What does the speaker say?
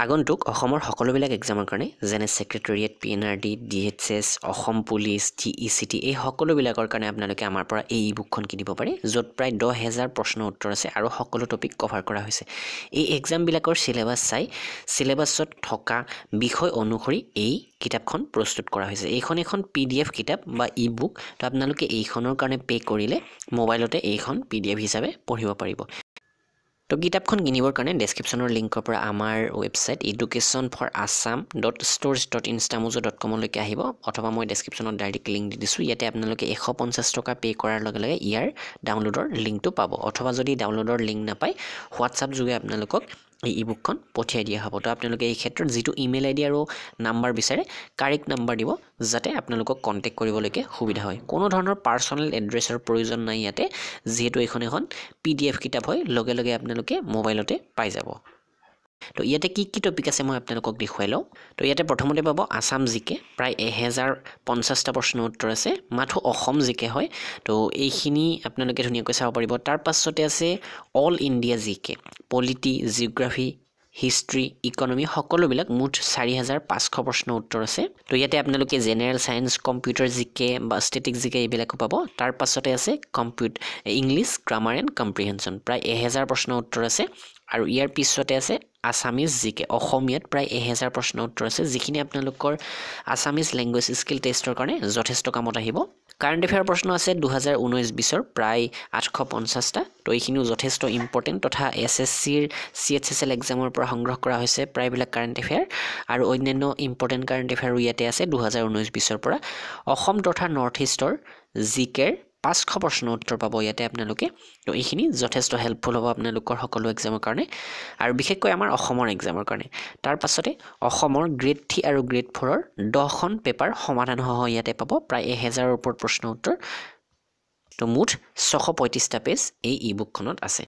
আগন্তুক অসমৰ সকলোবিলাক এক্সামৰ কাৰণে যেনে সেক্ৰেটাৰিয়েট PNRD DHS Assam police TECT এই সকলোবিলাকৰ কাৰণে আপোনালোকে আমাৰ পৰা এই ইবুকখন কিনিব পাৰে য'ত প্ৰায় 10000 প্ৰশ্ন উত্তৰ আছে আৰু সকলো টপিক কভাৰ কৰা হৈছে এই এক্সামবিলাকৰ সিলেবাস চাই সিলেবাসত থকা বিষয় অনুসৰি এই কিতাপখন প্ৰস্তুত কৰা হৈছে এইখন এখন PDF কিতাপ বা ইবুক তো আপোনালোকে এইখনৰ কাৰণে পে কৰিলে মোবাইলতে এইখন PDF হিচাপে পঢ়িব পাৰিব তো কিতাপখন কিনিবৰ কাৰণে ডেসক্ৰিপচনৰ লিংকৰ পৰা আমাৰ ওয়েবসাইট education4assam.stores.instamojo.com লৈকে আহিব অথবা মই ডেসক্ৰিপচনত ডাইৰেক্ট লিংক দি দিছো ইয়াতে আপোনালোকে 150 টকা পে কৰাৰ লগে লগে ইয়াৰ ডাউনলোডৰ লিংকটো পাব অথবা যদি ডাউনলোডৰ লিংক নাপায় WhatsApp যোগে আপোনালোকক এই ইবুকখন পঠিয়াই দিয়া হ'ব তো আপোনালোকে এই ক্ষেত্ৰত যেটো ইমেইল আইডি আৰু নাম্বাৰ বিচাৰে কাৰেক্ট নাম্বাৰ দিব যাতে আপোনালোকক কন্টাক্ট কৰিবলৈকে সুবিধা হয় কোনো ধৰণৰ পাৰ্সোনাল এড্ৰেছৰ প্ৰয়োজন নাই ইয়াতে যেহেতু এখন PDF কিতাপ হয় লগে লগে আপোনালোকে মোবাইলতে পাই যাব তো ইয়াতে কি টপিক আছে মই আপোনালোকক দেখুৱাই লও তো ইয়াতে প্ৰথমতে পাব আসাম জিকে প্ৰায় 1050টা প্ৰশ্ন উত্তৰ আছে মাথো অসম জিকে হয় তো এইখিনি আপোনালোকে ধুনিয়াকৈ চাব পাৰিব তাৰ পাছতে আছে অল ইন্ডিয়া জিকে পলিটি জিওগ্ৰাফি হিষ্ট্ৰী ইকোনমি সকলোবিলাক মুঠ 4500 প্ৰশ্ন উত্তৰ আছে তো ইয়াতে আপোনালোকে জেনাৰেল সায়েন্স কম্পিউটাৰ জিকে বা ষ্টেটিক জিকে এইবিলাক পাব তাৰ পাছতে আছে ইংলিশ গ্ৰামাৰ এণ্ড কম্প্ৰিহেনশন প্ৰায় 1000 প্ৰশ্ন উত্তৰ আছে আৰু ইয়াৰ পিছতে আছে আসামিজ জিকে অসমীয়াত প্ৰায় 1000 প্ৰশ্ন উত্তৰ আছে যিখিনি আপোনালোকৰ আসামিজ ল্যাঙ্গুৱেজ স্কিল টেষ্টৰ কাৰণে যথেষ্ট কামত আহিব কাৰেন্ট এফেয়াৰ প্ৰশ্ন আছে 2019-20 ৰ প্ৰায় 850টা তো এইখিনিও যথেষ্ট ইম্পৰ্টেন্ট তথা SSCৰ CHSL এক্সামৰ পৰা সংগ্ৰহ কৰা হৈছে প্ৰায়বিলাক কাৰেন্ট এফেয়াৰ আৰু অন্যান্য ইম্পৰ্টেন্ট কাৰেন্ট এফেয়াৰ ইয়াতে আছে 2019-20 ৰ পৰা অসম তথা নৰ্থ ইষ্টৰ জিকেৰ 500 প্ৰশ্ন উত্তৰ পাব ইয়াতে আপোনালোকে তো এইখিনি যথেষ্ট হেল্পফুল হ'ব আপোনালোকৰ সকলো এক্সামৰ কাৰণে আৰু বিশেষকৈ আমাৰ অসমৰ এক্সামৰ কাৰণে তাৰ পাছতে অসমৰ গ্ৰেড 3 আৰু গ্ৰেড 4 ৰ 10খন পেপাৰ সমাধান সহ ইয়াতে পাব প্ৰায় 1000 ৰ ওপৰত প্ৰশ্ন উত্তৰ তো মুঠ 635টা পেজ এই ইবুকখনত আছে